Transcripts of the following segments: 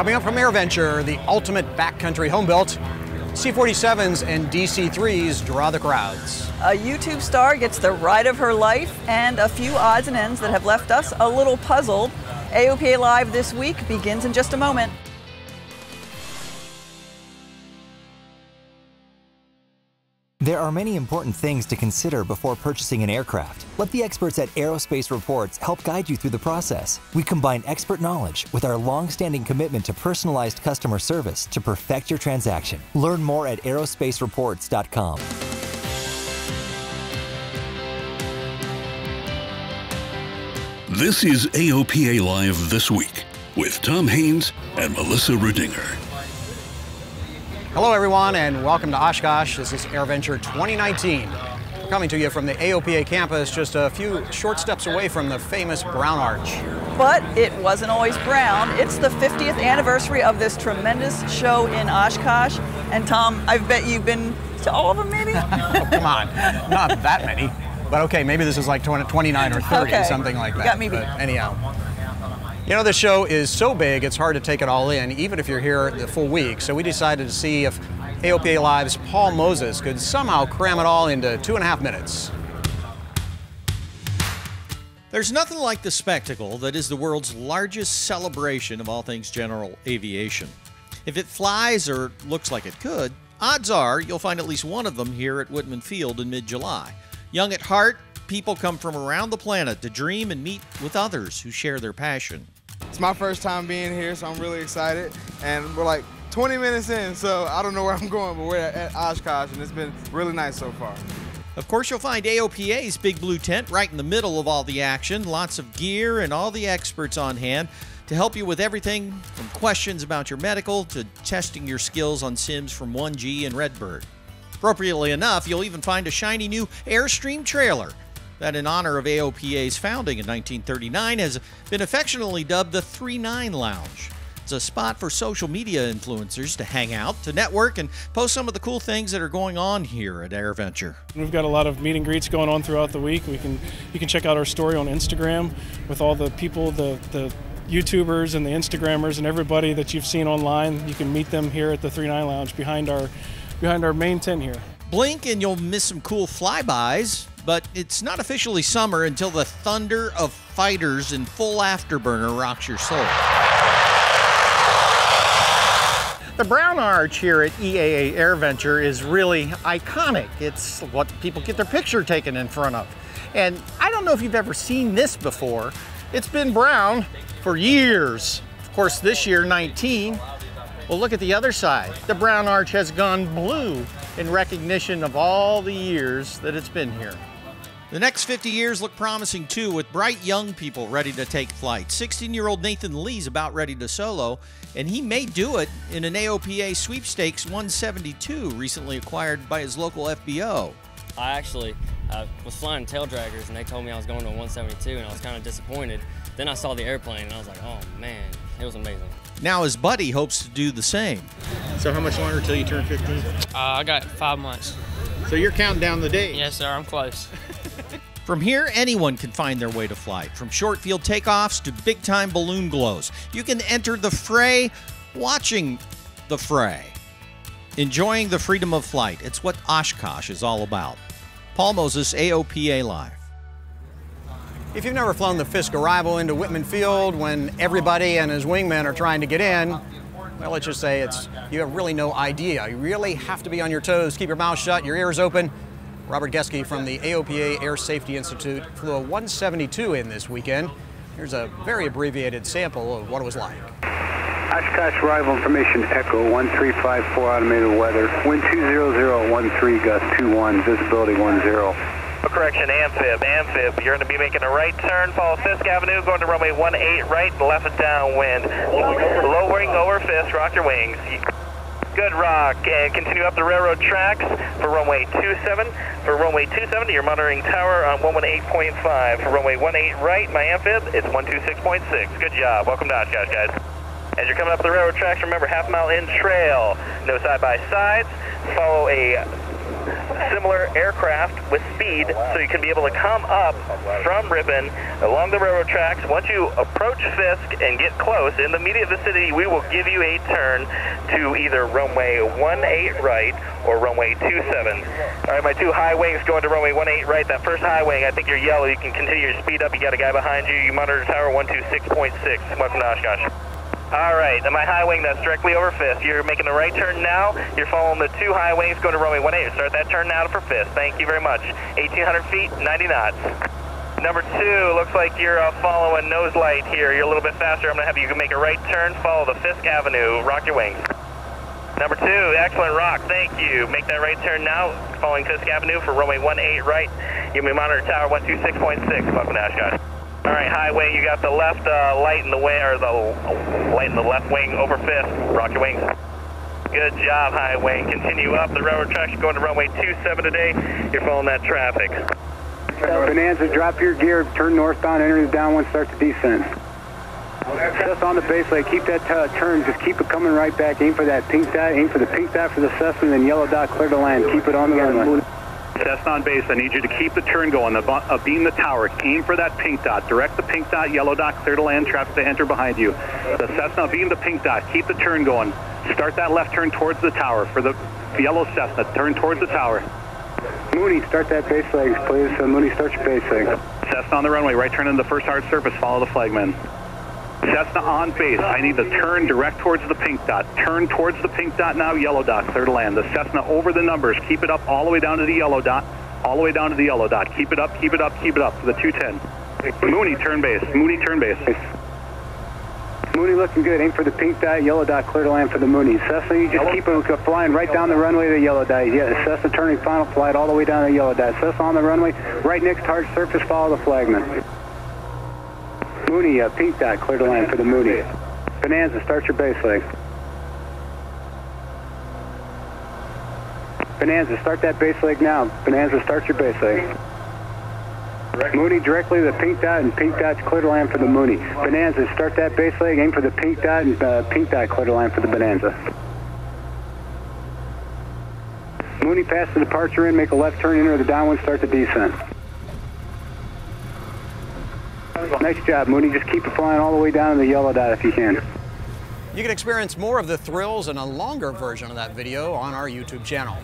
Coming up from AirVenture, the ultimate backcountry home-built, C-47s and DC-3s draw the crowds. A YouTube star gets the ride of her life and a few odds and ends that have left us a little puzzled. AOPA Live this week begins in just a moment. There are many important things to consider before purchasing an aircraft. Let the experts at Aerospace Reports help guide you through the process. We combine expert knowledge with our long-standing commitment to personalized customer service to perfect your transaction. Learn more at aerospacereports.com. This is AOPA Live This Week with Tom Haynes and Melissa Rudinger. Hello everyone and welcome to Oshkosh. This is AirVenture 2019. We're coming to you from the AOPA campus just a few short steps away from the famous Brown Arch. But it wasn't always brown. It's the 50th anniversary of this tremendous show in Oshkosh. And Tom, I bet you've been to all of them maybe? Oh, come on, not that many. But okay, maybe this is like 29 or 30, okay. Something like that. You got me beat. But anyhow. You know, this show is so big, it's hard to take it all in, even if you're here the full week. So we decided to see if AOPA Live's Paul Moses could somehow cram it all into 2.5 minutes. There's nothing like the spectacle that is the world's largest celebration of all things general aviation. If it flies or looks like it could, odds are you'll find at least one of them here at Whitman Field in mid-July. Young at heart, people come from around the planet to dream and meet with others who share their passion. It's my first time being here, so I'm really excited. And we're like 20 minutes in, so I don't know where I'm going, but we're at Oshkosh, and it's been really nice so far. Of course, you'll find AOPA's Big Blue Tent right in the middle of all the action. Lots of gear and all the experts on hand to help you with everything from questions about your medical to testing your skills on sims from 1G and Redbird. Appropriately enough, you'll even find a shiny new Airstream trailer that, in honor of AOPA's founding in 1939, has been affectionately dubbed the 39 Lounge. It's a spot for social media influencers to hang out, to network, and post some of the cool things that are going on here at AirVenture. We've got a lot of meet and greets going on throughout the week. You can check out our story on Instagram with all the people, the YouTubers and the Instagrammers and everybody that you've seen online. You can meet them here at the 39 Lounge behind our main tent here. Blink and you'll miss some cool flybys, but it's not officially summer until the thunder of fighters in full afterburner rocks your soul. The Brown Arch here at EAA AirVenture is really iconic. It's what people get their picture taken in front of. And I don't know if you've ever seen this before. It's been brown for years. Of course, this year, 19. Well, look at the other side. The Brown Arch has gone blue in recognition of all the years that it's been here. The next 50 years look promising too, with bright young people ready to take flight. 16-year-old Nathan Lee's about ready to solo, and he may do it in an Aopa Sweepstakes 172 recently acquired by his local FBO. I actually was flying tail draggers, and they told me I was going to a 172, and I was kind of disappointed. Then I saw the airplane, and I was like, oh man, it was amazing. Now his buddy hopes to do the same. So how much longer till you turn 15? I got 5 months. So you're counting down the days? Yes, sir, I'm close. From here, anyone can find their way to flight. From short field takeoffs to big-time balloon glows. You can enter the fray watching the fray. Enjoying the freedom of flight. It's what Oshkosh is all about. Paul Moses, AOPA Live. If you've never flown the Fisk arrival into Whitman Field when everybody and his wingmen are trying to get in, well, let's just say you have really no idea. You really have to be on your toes, keep your mouth shut, your ears open. Robert Geske from the AOPA Air Safety Institute flew a 172 in this weekend. Here's a very abbreviated sample of what it was like. Oshkosh arrival information, Echo 1354, automated weather, wind 20013, gust 21, visibility 10. Correction, amphib, you're going to be making a right turn, follow Fisk Avenue, going to runway 18 right, left downwind. Lowering over Fisk, rock your wings. Good rock, and continue up the railroad tracks for runway 27. For runway 27, you're monitoring tower on 118.5. For runway 18 right, my amphib, it's 126.6. Good job, welcome to Oshkosh, guys. As you're coming up the railroad tracks, remember half mile in trail, no side-by-sides, follow a similar aircraft with speed, so you can be able to come up from Ripon along the railroad tracks. Once you approach Fisk and get close, in the immediate vicinity, we will give you a turn to either runway 18 right or runway 27. All right, my two high wings going to runway 18 right. That first high wing, I think you're yellow. You can continue your speed up. You got a guy behind you. You monitor tower 126.6. Welcome to Oshkosh. All right, and my high wing, that's directly over Fisk. You're making the right turn now. You're following the two high wings going to runway 18. Start that turn now for Fisk. Thank you very much. 1,800 feet, 90 knots. Number 2, looks like you're following nose light here. You're a little bit faster. I'm going to have you make a right turn, follow the Fisk Avenue. Rock your wings. Number 2, excellent rock. Thank you. Make that right turn now, following Fisk Avenue for runway 18 right. You may monitor tower 126.6. Welcome to Oshkosh. All right, highway, you got the left light in the way, or the light in the left wing over Fisk. Rock your wings. Good job, high wing. Continue up the railroad tracks. You're going to runway 27 today. You're following that traffic. Bonanza, drop your gear, turn northbound, enter the downwind, start the descent. Just on the base leg, keep that turn, just keep it coming right back. Aim for that pink dot, aim for the pink dot for the Cessna, and then yellow dot, clear to land. Keep it on the runway. Cessna on base, I need you to keep the turn going, beam the tower, aim for that pink dot, direct the pink dot, yellow dot, clear to land, traffic to enter behind you. The Cessna, beam the pink dot, keep the turn going, start that left turn towards the tower for the yellow Cessna, turn towards the tower. Mooney, start that base leg, please. Mooney, start your base leg. Cessna on the runway, right turn into the first hard surface, follow the flagman. Cessna on base, I need the turn direct towards the pink dot. Turn towards the pink dot now, yellow dot, clear to land. The Cessna over the numbers, keep it up all the way down to the yellow dot, all the way down to the yellow dot. Keep it up, keep it up, keep it up to the 210. Mooney, turn base, Mooney, turn base. Mooney looking good, aim for the pink dot, yellow dot, clear to land for the Mooney. Cessna, you just keep it flying right down the runway to the yellow dot. Yeah, Cessna turning final flight all the way down to the yellow dot. Cessna on the runway, right next hard surface, follow the flagman. Mooney, pink dot, clear to land for the Mooney. Bonanza, start your base leg. Bonanza, start that base leg now. Bonanza, start your base leg. Mooney, directly to the pink dot, and pink dot's clear to land for the Mooney. Bonanza, start that base leg, aim for the pink dot, and pink dot clear to land for the Bonanza. Mooney, pass the departure in, make a left turn, enter the downwind, start the descent. Nice job, Mooney. Just keep it flying all the way down to the yellow dot if you can. You can experience more of the thrills in a longer version of that video on our YouTube channel.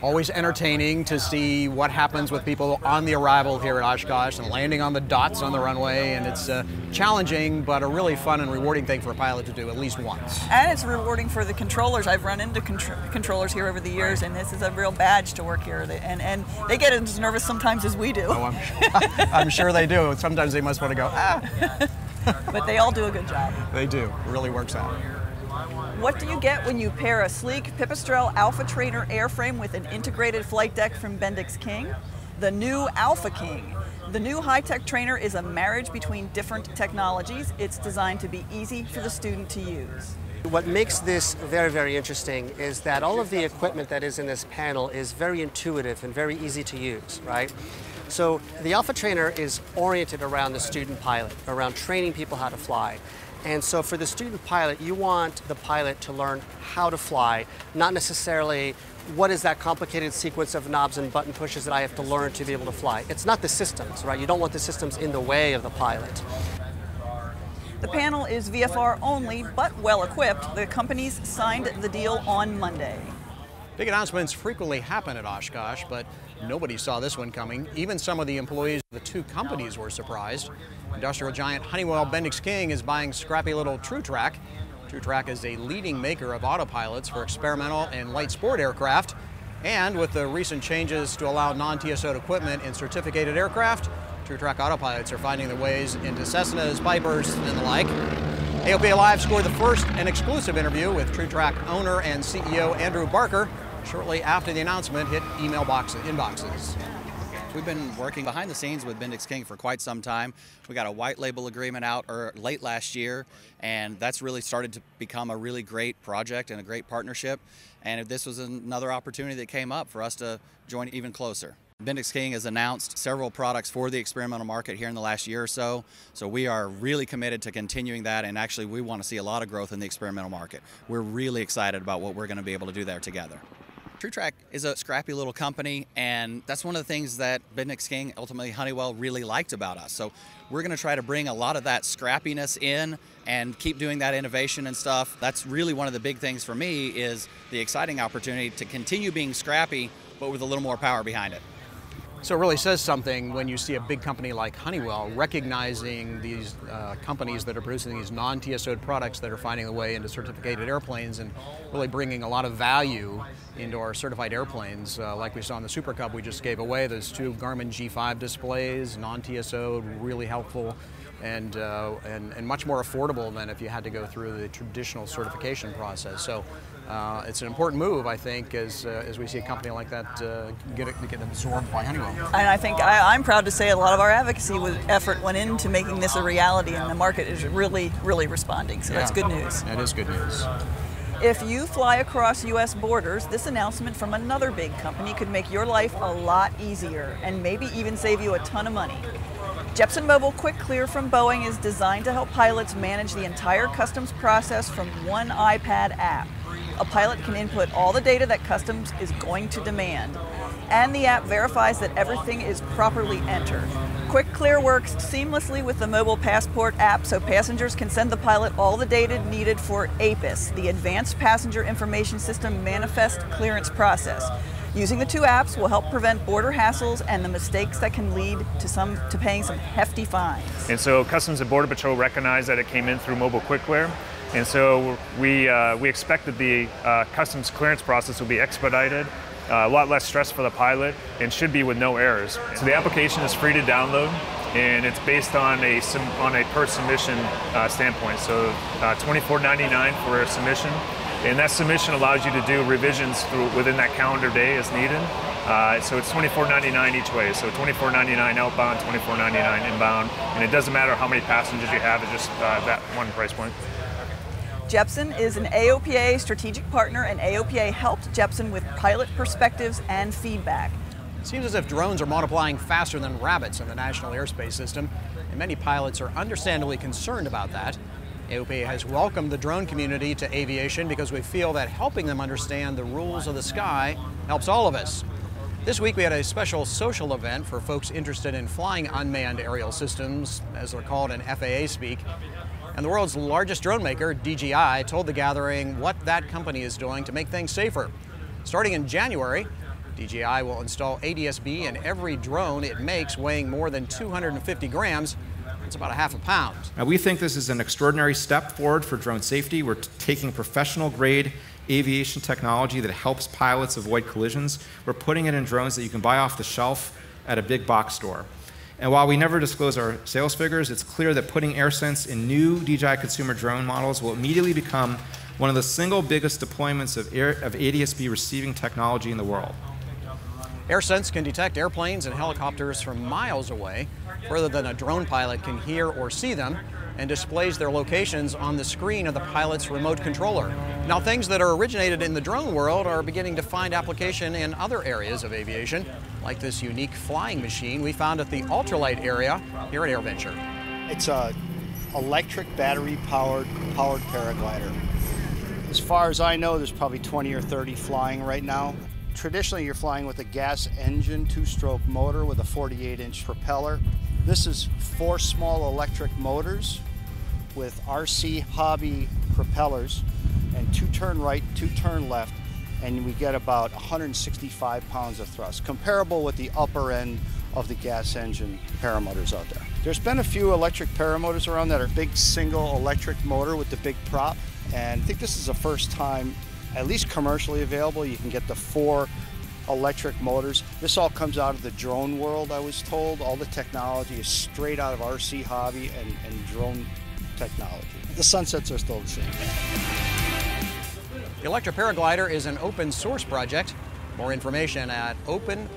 Always entertaining to see what happens with people on the arrival here at Oshkosh and landing on the dots on the runway, and it's challenging but a really fun and rewarding thing for a pilot to do at least once. And it's rewarding for the controllers. I've run into controllers here over the years, and this is a real badge to work here. And they get as nervous sometimes as we do. Oh, I'm sure they do. Sometimes they must want to go, ah. But they all do a good job. They do. It really works out. What do you get when you pair a sleek Pipistrel Alpha Trainer airframe with an integrated flight deck from Bendix King? The new Alpha King. The new high-tech trainer is a marriage between different technologies. It's designed to be easy for the student to use. What makes this very, very interesting is that all of the equipment that is in this panel is very intuitive and very easy to use, right? So the Alpha Trainer is oriented around the student pilot, around training people how to fly. And so for the student pilot, you want the pilot to learn how to fly, not necessarily what is that complicated sequence of knobs and button pushes that I have to learn to be able to fly. It's not the systems, right? You don't want the systems in the way of the pilot. The panel is VFR only, but well equipped. The companies signed the deal on Monday. Big announcements frequently happen at Oshkosh, but nobody saw this one coming. Even some of the employees of the two companies were surprised. Industrial giant Honeywell Bendix King is buying scrappy little TrueTrack. TrueTrack is a leading maker of autopilots for experimental and light sport aircraft. And with the recent changes to allow non-TSO equipment in certificated aircraft, TrueTrack autopilots are finding their ways into Cessnas, Vipers, and the like. AOPA Live scored the first and exclusive interview with TrueTrack owner and CEO Andrew Barker shortly after the announcement hit email inboxes. We've been working behind the scenes with Bendix King for quite some time. We got a white label agreement out late last year, and that's really started to become a really great project and a great partnership. And this was another opportunity that came up for us to join even closer. Bendix King has announced several products for the experimental market here in the last year or so. So we are really committed to continuing that, and actually we want to see a lot of growth in the experimental market. We're really excited about what we're going to be able to do there together. TrueTrack is a scrappy little company, and that's one of the things that Bendix King, ultimately Honeywell, really liked about us. So we're going to try to bring a lot of that scrappiness in and keep doing that innovation and stuff. That's really one of the big things for me, is the exciting opportunity to continue being scrappy, but with a little more power behind it. So it really says something when you see a big company like Honeywell recognizing these companies that are producing these non-TSO'd products that are finding their way into certificated airplanes and really bringing a lot of value into our certified airplanes. Like we saw in the Super Cub we just gave away, those 2 Garmin G5 displays, non-TSO'd, really helpful, and much more affordable than if you had to go through the traditional certification process. So it's an important move, I think, as we see a company like that get absorbed by Honeywell. And I think I'm proud to say a lot of our advocacy effort went into making this a reality, and the market is really, really responding. So that's good news. That is good news. If you fly across U.S. borders, this announcement from another big company could make your life a lot easier and maybe even save you a ton of money. Jeppesen Mobile Quick Clear from Boeing is designed to help pilots manage the entire customs process from one iPad app. A pilot can input all the data that customs is going to demand, and the app verifies that everything is properly entered. Quick Clear works seamlessly with the Mobile Passport app, so passengers can send the pilot all the data needed for APIS, the Advanced Passenger Information System Manifest Clearance Process. Using the 2 apps will help prevent border hassles and the mistakes that can lead to paying some hefty fines. And so Customs and Border Patrol recognized that it came in through Mobile Quick Clear. And so we expect that the customs clearance process will be expedited, a lot less stress for the pilot, and should be with no errors. So the application is free to download, and it's based on a per submission standpoint. So $24.99 for a submission, and that submission allows you to do revisions within that calendar day as needed. So it's $24.99 each way. So $24.99 outbound, $24.99 inbound, and it doesn't matter how many passengers you have. It's just that one price point. Jeppesen is an AOPA strategic partner, and AOPA helped Jeppesen with pilot perspectives and feedback. It seems as if drones are multiplying faster than rabbits in the national airspace system, and many pilots are understandably concerned about that. AOPA has welcomed the drone community to aviation because we feel that helping them understand the rules of the sky helps all of us. This week we had a special social event for folks interested in flying unmanned aerial systems, as they're called in FAA speak. And the world's largest drone maker, DJI, told the gathering what that company is doing to make things safer. Starting in January, DJI will install ADS-B in every drone it makes weighing more than 250 grams. That's about 1/2 pound. Now, we think this is an extraordinary step forward for drone safety. We're taking professional-grade aviation technology that helps pilots avoid collisions. We're putting it in drones that you can buy off the shelf at a big box store. And while we never disclose our sales figures, it's clear that putting AirSense in new DJI consumer drone models will immediately become one of the single biggest deployments of ADS-B receiving technology in the world. AirSense can detect airplanes and helicopters from miles away, further than a drone pilot can hear or see them, and displays their locations on the screen of the pilot's remote controller. Now, things that are originated in the drone world are beginning to find application in other areas of aviation, like this unique flying machine we found at the ultralight area here at AirVenture. It's a electric battery-powered paraglider. As far as I know, there's probably 20 or 30 flying right now. Traditionally, you're flying with a gas engine, 2-stroke motor with a 48-inch propeller. This is 4 small electric motors with RC hobby propellers, and 2 turn right, 2 turn left, and we get about 165 pounds of thrust, comparable with the upper end of the gas engine paramotors out there. There's been a few electric paramotors around that are big single electric motor with the big prop, and I think this is the first time, at least commercially available, you can get the 4 electric motors. This all comes out of the drone world, I was told. All the technology is straight out of RC hobby and drone technology. The sunsets are still the same. The electric paraglider is an open source project. More information at openppg.com.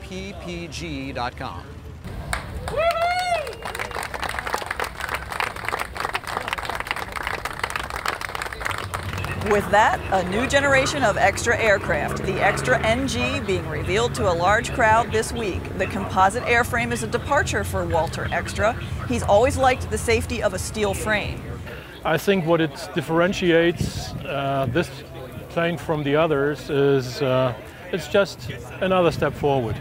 With that, a new generation of extra aircraft, the Extra NG, being revealed to a large crowd this week. The composite airframe is a departure for Walter Extra. He's always liked the safety of a steel frame. I think what it differentiates this plane from the others is it's just another step forward.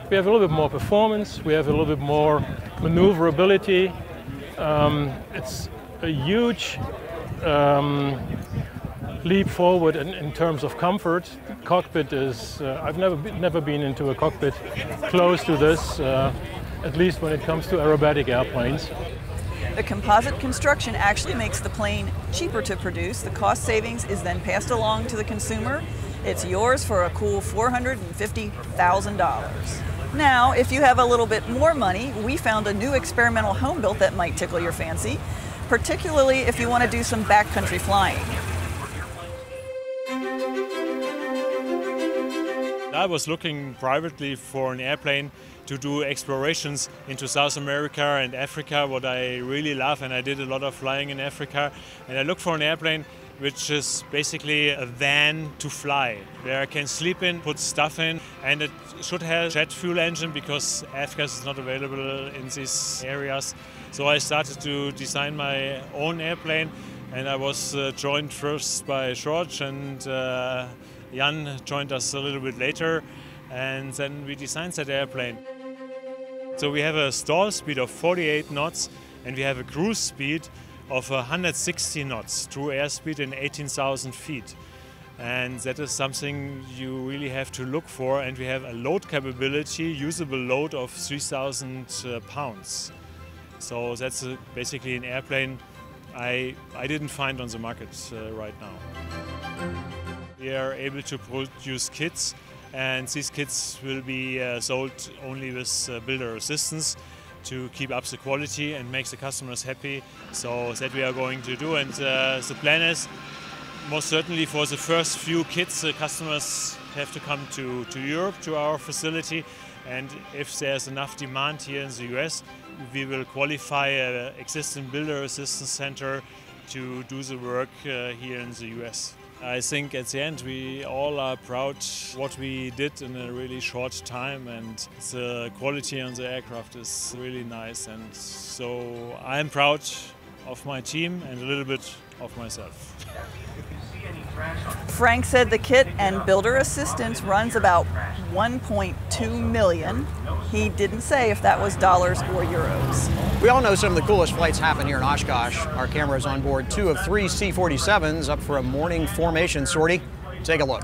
We have a little bit more performance, we have a little bit more maneuverability. It's a huge leap forward in terms of comfort. The cockpit is, I've never been into a cockpit close to this, at least when it comes to aerobatic airplanes. The composite construction actually makes the plane cheaper to produce. The cost savings is then passed along to the consumer. It's yours for a cool $450,000. Now, if you have a little bit more money, we found a new experimental home built that might tickle your fancy, particularly if you want to do some backcountry flying. I was looking privately for an airplane to do explorations into South America and Africa, what I really love, and I did a lot of flying in Africa. And I looked for an airplane which is basically a van to fly, where I can sleep in, put stuff in, and it should have a jet fuel engine because F-gas is not available in these areas. So I started to design my own airplane, and I was joined first by George, and Jan joined us a little bit later, and then we designed that airplane. So we have a stall speed of 48 knots, and we have a cruise speed of 160 knots, true airspeed in 18,000 feet. And that is something you really have to look for, and we have a load capability, usable load of 3,000 pounds. So that's basically an airplane I didn't find on the market right now. We are able to produce kits, and these kits will be sold only with builder assistance to keep up the quality and make the customers happy. So that we are going to do, and the plan is most certainly for the first few kits the customers have to come to Europe, to our facility, and if there's enough demand here in the US, we will qualify an existing builder assistance center to do the work here in the US. I think at the end we all are proud what we did in a really short time, and the quality on the aircraft is really nice, and so I'm proud of my team and a little bit of myself. Frank said the kit and builder assistance runs about $1.2 million. He didn't say if that was dollars or euros. We all know some of the coolest flights happen here in Oshkosh. Our camera is on board 2 of 3 C-47s up for a morning formation sortie. Take a look.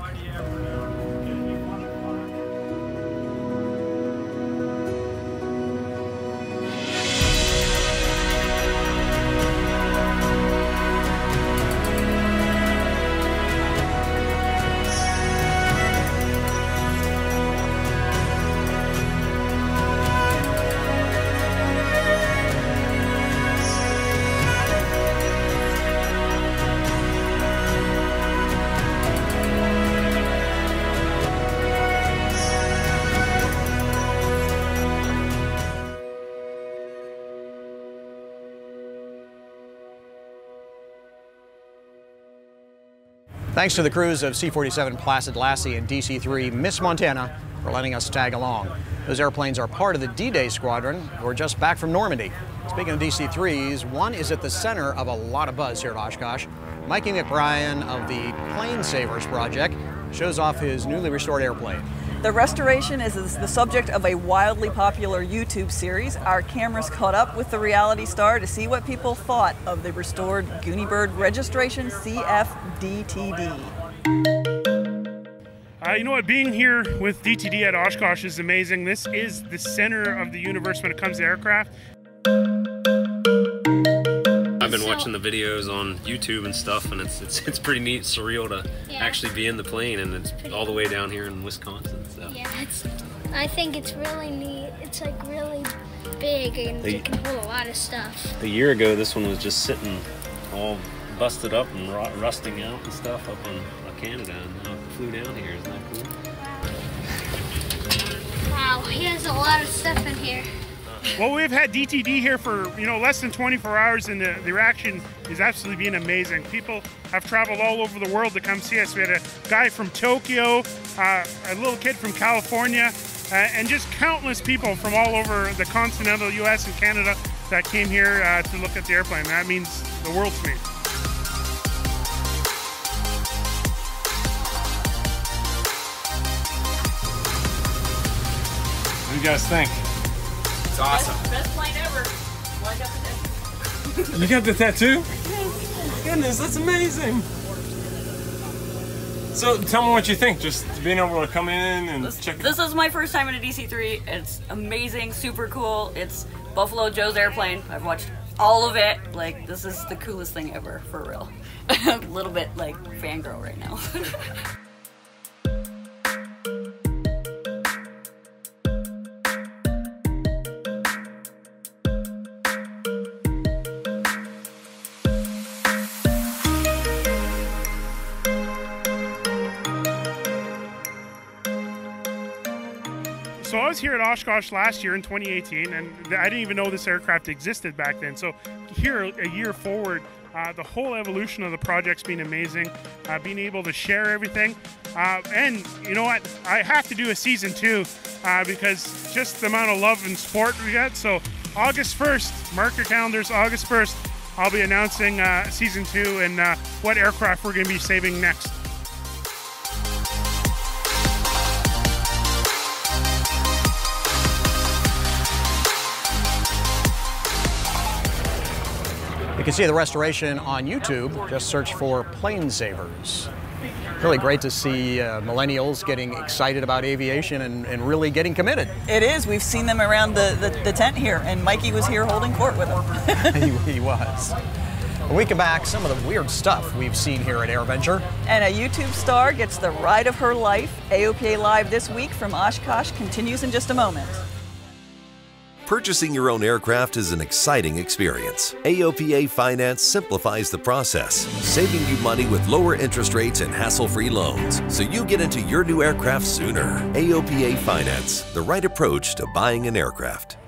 Thanks to the crews of C-47 Placid Lassie and DC-3 Miss Montana for letting us tag along. Those airplanes are part of the D-Day squadron who are just back from Normandy. Speaking of DC-3s, one is at the center of a lot of buzz here at Oshkosh. Mikey McBrien of the Plane Savers Project shows off his newly restored airplane. The restoration is the subject of a wildly popular YouTube series. Our cameras caught up with the reality star to see what people thought of the restored Goonie Bird registration CF-DTD. You know what, being here with DTD at Oshkosh is amazing. This is the center of the universe when it comes to aircraft. I've been watching the videos on YouTube and stuff, and it's pretty neat, surreal to actually be in the plane, and it's all the way down here in Wisconsin. So. Yeah, I think it's really neat. It's like really big, and you can hold a lot of stuff. A year ago, this one was just sitting all busted up and rusting out and stuff up in Canada, and now it flew down here. Isn't that cool? Wow, he has a lot of stuff in here. Well, we've had DTD here for less than 24 hours, and the reaction is absolutely been amazing. People have traveled all over the world to come see us. We had a guy from Tokyo, a little kid from California, and just countless people from all over the continental U.S. and Canada that came here to look at the airplane. That means the world to me. you guys think? It's awesome. Best plane ever. Well, I got the tattoo. You got the tattoo? Goodness, that's amazing. So tell me what you think, just being able to come in and check. This is my first time in a DC-3. It's amazing, super cool. It's Buffalo Joe's airplane. I've watched all of it. Like, this is the coolest thing ever, for real. A little bit like fangirl right now. So I was here at Oshkosh last year in 2018, and I didn't even know this aircraft existed back then. So here, a year forward, the whole evolution of the project's been amazing. Being able to share everything. And you know what? I have to do a season 2 because just the amount of love and support we got. So August 1st, mark your calendars, August 1st, I'll be announcing season 2 and what aircraft we're going to be saving next. You can see the restoration on YouTube. Just search for Plane Savers. Really great to see millennials getting excited about aviation and really getting committed. It is. We've seen them around the tent here, and Mikey was here holding court with them. He was. When we come back, some of the weird stuff we've seen here at AirVenture. And a YouTube star gets the ride of her life. AOPA Live this week from Oshkosh continues in just a moment. Purchasing your own aircraft is an exciting experience. AOPA Finance simplifies the process, saving you money with lower interest rates and hassle-free loans, so you get into your new aircraft sooner. AOPA Finance, the right approach to buying an aircraft.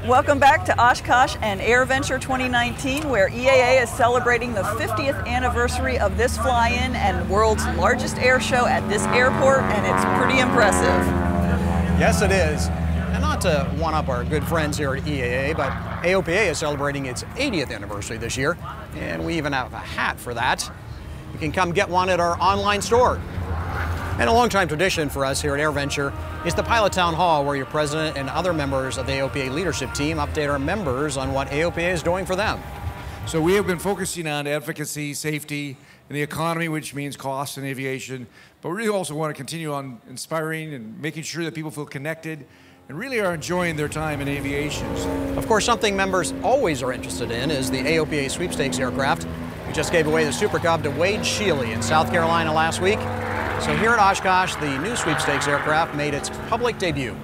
Welcome back to Oshkosh and AirVenture 2019, where EAA is celebrating the 50th anniversary of this fly-in and world's largest air show at this airport, and it's pretty impressive. Yes, it is. And not to one-up our good friends here at EAA, but AOPA is celebrating its 80th anniversary this year, and we even have a hat for that. You can come get one at our online store. And a long-time tradition for us here at AirVenture is the Pilot Town Hall, where your president and other members of the AOPA leadership team update our members on what AOPA is doing for them. So we have been focusing on advocacy, safety, and the economy, which means cost and aviation, but we really also want to continue on inspiring and making sure that people feel connected and really are enjoying their time in aviation. Of course, something members always are interested in is the Aopa Sweepstakes aircraft. We just gave away the Super Cub to Wade Sheely in South Carolina last week. So here at Oshkosh, the new Sweepstakes aircraft made its public debut.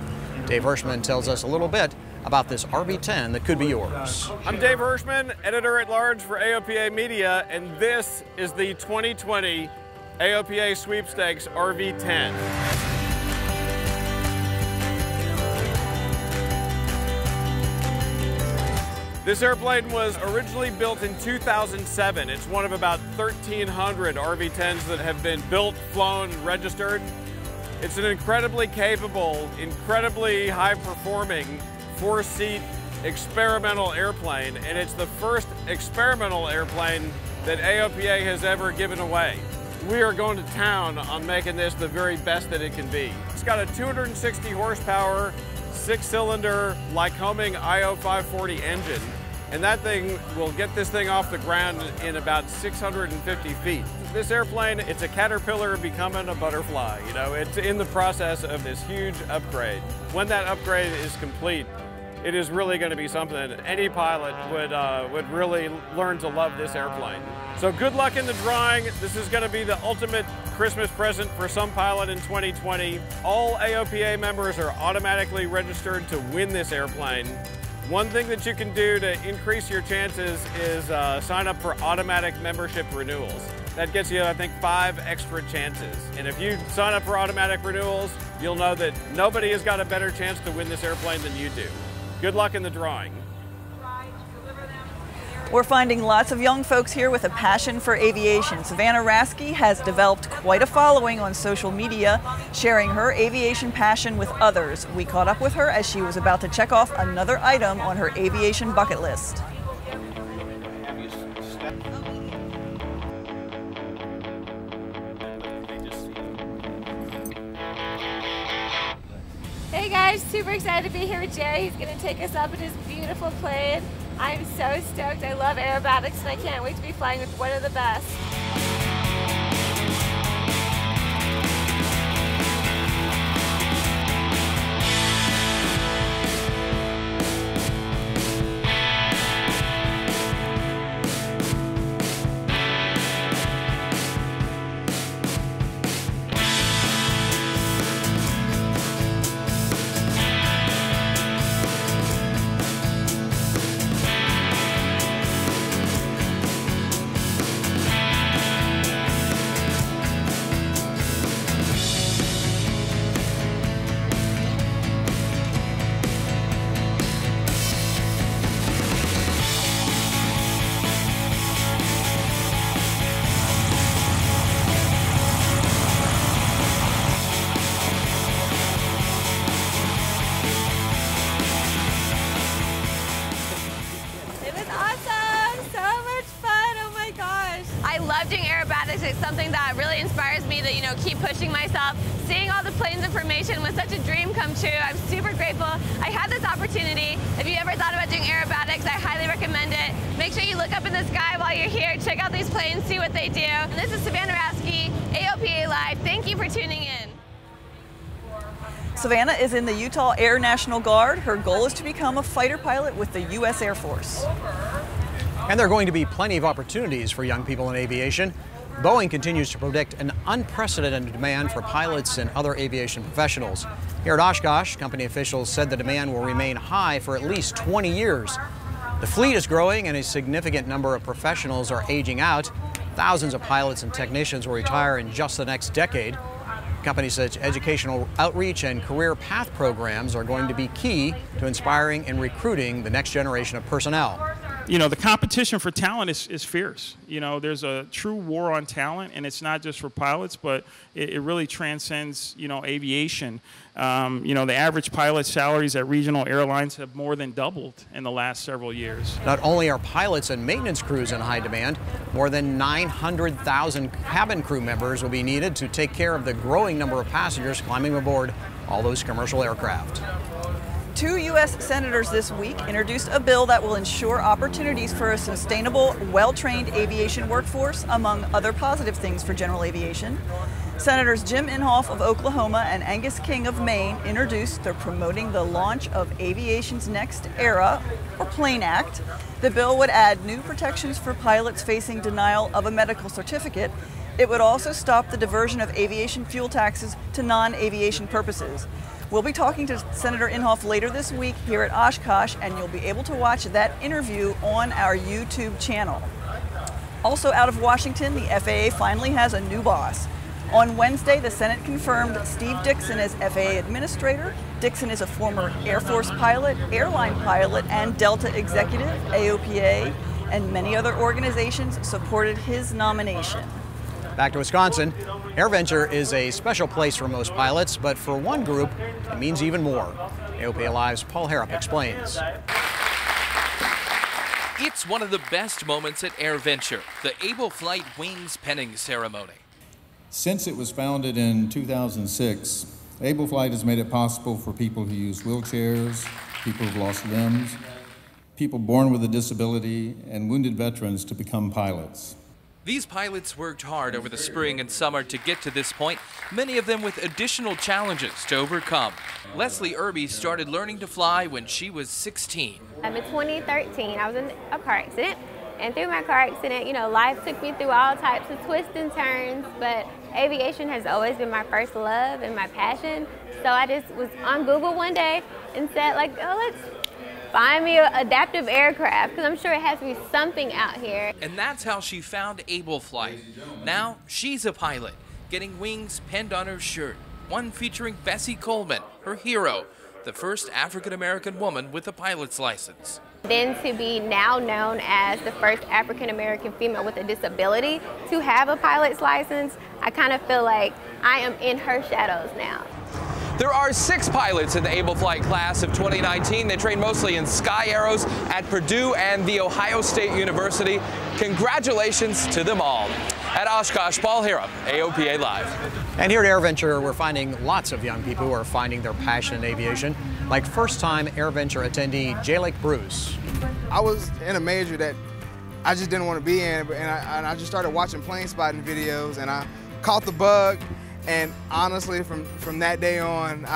Dave Hirschman tells us a little bit about this Rv Ten that could be yours. I'm Dave Hirschman, editor-at-large for AOPA Media, and this is the 2020 AOPA Sweepstakes Rv Ten. This airplane was originally built in 2007. It's one of about 1,300 RV-10s that have been built, flown, registered. It's an incredibly capable, incredibly high-performing, 4-seat experimental airplane, and it's the first experimental airplane that AOPA has ever given away. We are going to town on making this the very best that it can be. It's got a 260 horsepower, 6-cylinder Lycoming IO 540 engine, and that thing will get this thing off the ground in about 650 feet. This airplane, it's a caterpillar becoming a butterfly. You know, it's in the process of this huge upgrade. When that upgrade is complete, it is really going to be something that any pilot would really learn to love this airplane. So good luck in the drawing. This is going to be the ultimate Christmas present for some pilot in 2020. All AOPA members are automatically registered to win this airplane. One thing that you can do to increase your chances is sign up for automatic membership renewals. That gets you, I think, 5 extra chances. And if you sign up for automatic renewals, you'll know that nobody has got a better chance to win this airplane than you do. Good luck in the drawing. We're finding lots of young folks here with a passion for aviation. Savannah Rasky has developed quite a following on social media, sharing her aviation passion with others. We caught up with her as she was about to check off another item on her aviation bucket list. Hey guys, super excited to be here with Jay. He's going to take us up in his beautiful plane. I'm so stoked. I love aerobatics and I can't wait to be flying with one of the best. Doing aerobatics is something that really inspires me to, keep pushing myself. Seeing all the planes information was such a dream come true. I'm super grateful I had this opportunity. If you ever thought about doing aerobatics, I highly recommend it. Make sure you look up in the sky while you're here. Check out these planes, see what they do. And this is Savannah Rasky, AOPA Live. Thank you for tuning in. Savannah is in the Utah Air National Guard. Her goal is to become a fighter pilot with the U.S. Air Force. And there are going to be plenty of opportunities for young people in aviation. Boeing continues to predict an unprecedented demand for pilots and other aviation professionals. Here at Oshkosh, company officials said the demand will remain high for at least 20 years. The fleet is growing and a significant number of professionals are aging out. Thousands of pilots and technicians will retire in just the next decade. The company says educational outreach and career path programs are going to be key to inspiring and recruiting the next generation of personnel. The competition for talent is fierce. There's a true war on talent, and it's not just for pilots, but it really transcends, aviation. The average pilot salaries at regional airlines have more than doubled in the last several years. Not only are pilots and maintenance crews in high demand, more than 900,000 cabin crew members will be needed to take care of the growing number of passengers climbing aboard all those commercial aircraft. 2 U.S. senators this week introduced a bill that will ensure opportunities for a sustainable, well-trained aviation workforce, among other positive things for general aviation. Senators Jim Inhofe of Oklahoma and Angus King of Maine introduced the Promoting the Launch of Aviation's Next Era, or PLANE Act. The bill would add new protections for pilots facing denial of a medical certificate. It would also stop the diversion of aviation fuel taxes to non-aviation purposes. We'll be talking to Senator Inhofe later this week here at Oshkosh, and you'll be able to watch that interview on our YouTube channel. Also out of Washington, the FAA finally has a new boss. On Wednesday, the Senate confirmed Steve Dixon as FAA Administrator. Dixon is a former Air Force pilot, airline pilot, and Delta executive. AOPA and many other organizations supported his nomination. Back to Wisconsin, AirVenture is a special place for most pilots, but for one group, it means even more. AOPA Live's Paul Harrop explains. It's one of the best moments at AirVenture, the Able Flight Wings penning ceremony. Since it was founded in 2006, Able Flight has made it possible for people who use wheelchairs, people who've lost limbs, people born with a disability, and wounded veterans to become pilots. These pilots worked hard over the spring and summer to get to this point, many of them with additional challenges to overcome. Leslie Irby started learning to fly when she was 16. In 2013, I was in a car accident, and through my car accident, life took me through all types of twists and turns, but aviation has always been my first love and my passion. So I just was on Google one day and said, let's find me an adaptive aircraft, because I'm sure it has to be something out here. And that's how she found Able Flight. Now she's a pilot, getting wings pinned on her shirt, one featuring Bessie Coleman, her hero, the first African-American woman with a pilot's license. Then to be now known as the first African-American female with a disability to have a pilot's license, I kind of feel like I am in her shadows now. There are 6 pilots in the Able Flight class of 2019. They train mostly in Sky Arrows at Purdue and The Ohio State University. Congratulations to them all. At Oshkosh, Paul Harrop, AOPA Live. And here at AirVenture, we're finding lots of young people who are finding their passion in aviation, like first-time AirVenture attendee J-Lake Bruce. I was in a major that I just didn't want to be in, and I just started watching plane spotting videos, and I caught the bug, and honestly, from that day on,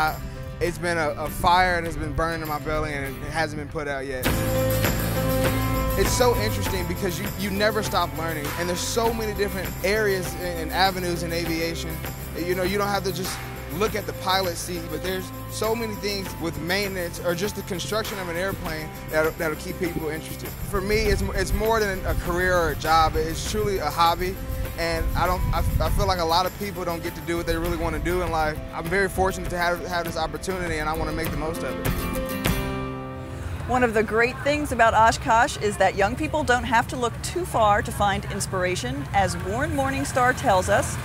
it's been a fire that has been burning in my belly, and it hasn't been put out yet. It's so interesting because you never stop learning, and there's so many different areas and avenues in aviation. You know, you don't have to just look at the pilot seat, but there's so many things with maintenance or just the construction of an airplane that'll keep people interested. For me, it's more than a career or a job. It's truly a hobby, and I feel like a lot of people don't get to do what they really want to do in life. I'm very fortunate to have this opportunity, and I want to make the most of it. One of the great things about Oshkosh is that young people don't have to look too far to find inspiration. As Warren Morningstar tells us,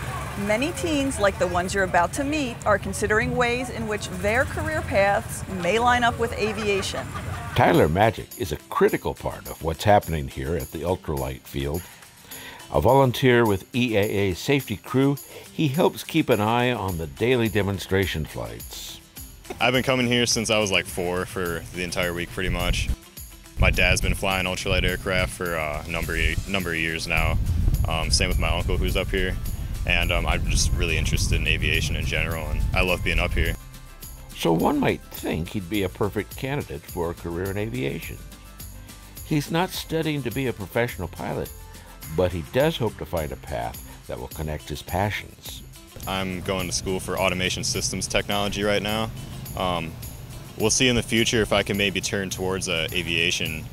many teens, like the ones you're about to meet, are considering ways in which their career paths may line up with aviation. Tyler Magic is a critical part of what's happening here at the ultralight field. A volunteer with EAA safety crew, he helps keep an eye on the daily demonstration flights. I've been coming here since I was like 4 for the entire week pretty much. My dad's been flying ultralight aircraft for a number of years now. Same with my uncle who's up here. And I'm just really interested in aviation in general, and I love being up here. So one might think he'd be a perfect candidate for a career in aviation. He's not studying to be a professional pilot, but he does hope to find a path that will connect his passions. I'm going to school for automation systems technology right now. We'll see in the future if I can maybe turn towards an aviation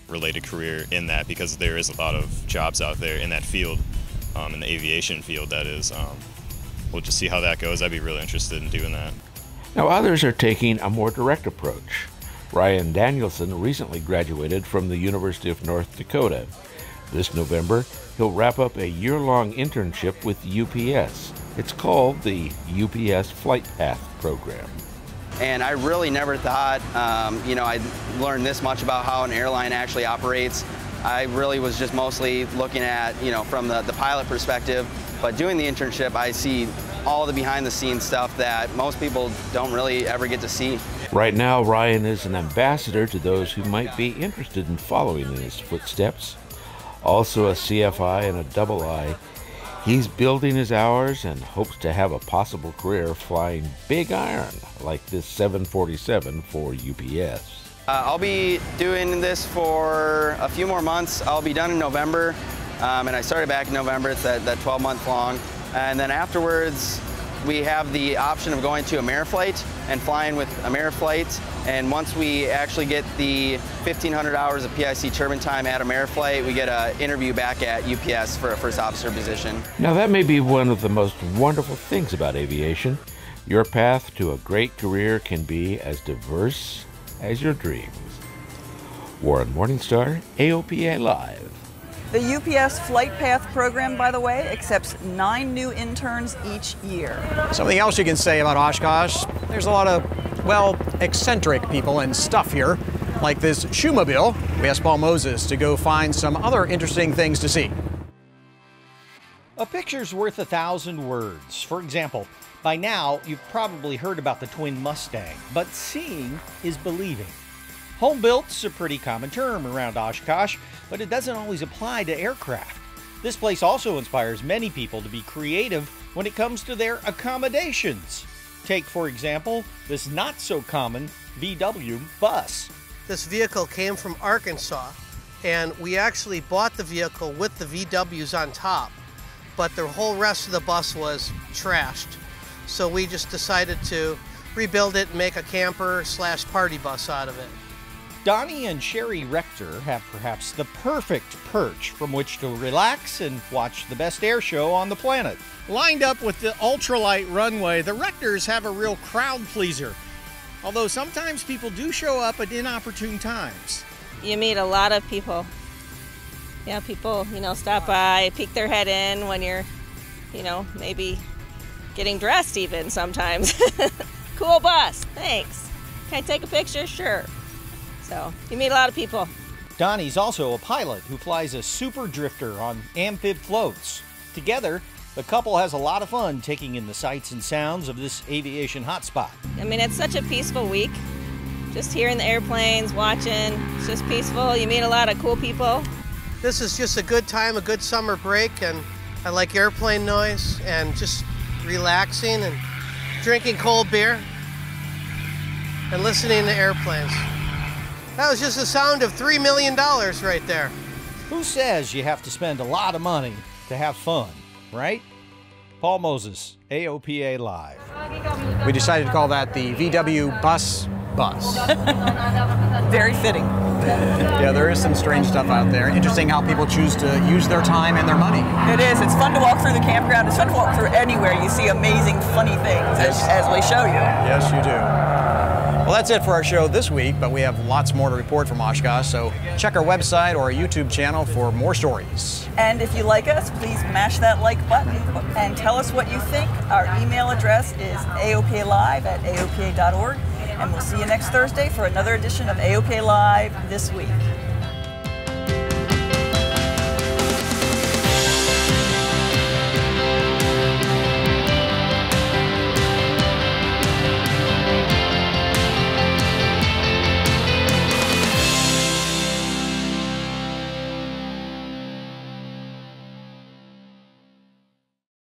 related career in that, because there is a lot of jobs out there in that field, in the aviation field that is. We'll just see how that goes. I'd be really interested in doing that. Now others are taking a more direct approach. Ryan Danielson recently graduated from the University of North Dakota. This November, he'll wrap up a year-long internship with UPS. It's called the UPS Flight Path Program. And I really never thought, I'd learn this much about how an airline actually operates. I really was just mostly looking at, from the pilot perspective. But doing the internship, I see all the behind-the-scenes stuff that most people don't really ever get to see. Right now, Ryan is an ambassador to those who might be interested in following in his footsteps. Also a CFI and a double I, he's building his hours and hopes to have a possible career flying big iron like this 747 for UPS. I'll be doing this for a few more months. I'll be done in November, and I started back in November. It's that 12-month long. And then afterwards, we have the option of going to Ameriflight and flying with Ameriflight. And once we actually get the 1,500 hours of PIC turbine time at Ameriflight, we get an interview back at UPS for a first officer position. Now that may be one of the most wonderful things about aviation. Your path to a great career can be as diverse as your dreams. Warren Morningstar, AOPA Live. The UPS Flight Path program, by the way, accepts 9 new interns each year. Something else you can say about Oshkosh, there's a lot of, well, eccentric people and stuff here, like this shoemobile. We asked Paul Moses to go find some other interesting things to see. A picture's worth 1,000 words. For example, by now, you've probably heard about the twin Mustang, but seeing is believing. Home built's a pretty common term around Oshkosh, but it doesn't always apply to aircraft. This place also inspires many people to be creative when it comes to their accommodations. Take, for example, this not-so-common VW bus. This vehicle came from Arkansas, and we actually bought the vehicle with the VWs on top, but the whole rest of the bus was trashed. So we just decided to rebuild it and make a camper/party bus out of it. Donnie and Sherry Rector have perhaps the perfect perch from which to relax and watch the best air show on the planet. Lined up with the ultralight runway, the Rectors have a real crowd pleaser. Although sometimes people do show up at inopportune times. You meet a lot of people. Yeah, people, stop by, peek their head in when you're, maybe getting dressed even sometimes. Cool bus, thanks. Can I take a picture? Sure. So you meet a lot of people. Donnie's also a pilot who flies a super drifter on amphib floats. Together, the couple has a lot of fun taking in the sights and sounds of this aviation hotspot. I mean, it's such a peaceful week. Just hearing the airplanes, watching, it's just peaceful. You meet a lot of cool people. This is just a good time, a good summer break, and I like airplane noise and just relaxing and drinking cold beer and listening to airplanes. That was just the sound of $3 million right there. Who says you have to spend a lot of money to have fun, right? Paul Moses, AOPA Live. We decided to call that the VW Bus. Very fitting. Yeah, there is some strange stuff out there. Interesting how people choose to use their time and their money. It is. It's fun to walk through the campground. It's fun to walk through anywhere. You see amazing, funny things as we show you. Yes, you do. Well, that's it for our show this week, but we have lots more to report from Oshkosh, so check our website or our YouTube channel for more stories. And if you like us, please mash that like button and tell us what you think. Our email address is aopalive@aopa.org, and we'll see you next Thursday for another edition of AOPA Live This Week.